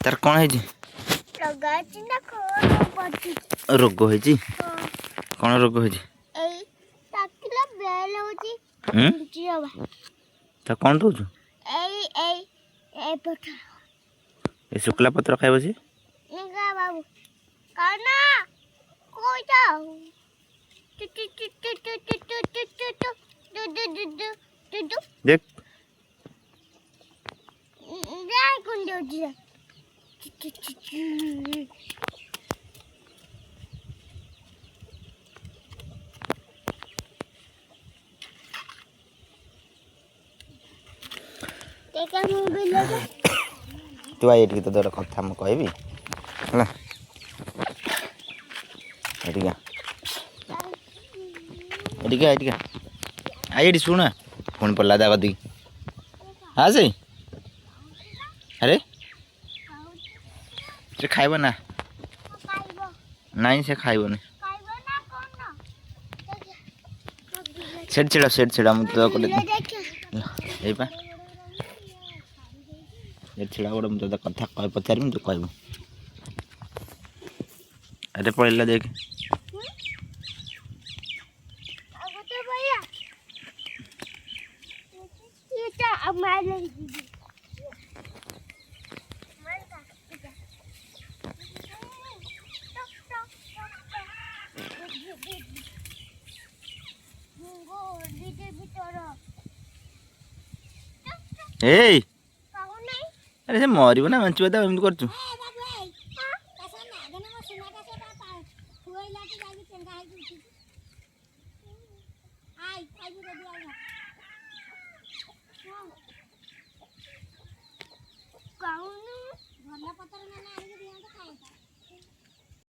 तार कौन है रोग है कौन रोग है कौन दौच शुक्ला पत्र खाइब सी देख तू आई तो तोर कथा मुझे कहबी है आई शुण पुणी पड़ा दा कदी हाँ से अरे से खाइब ना नहीं से खाइबनी सेठ छेड़ा मुझे तो यहीपा छेड़ा गोटे मुझे कथा कह पचार तू कह अरे पड़ेगा देख ए अरे से मरब ना बचब तो एमती कर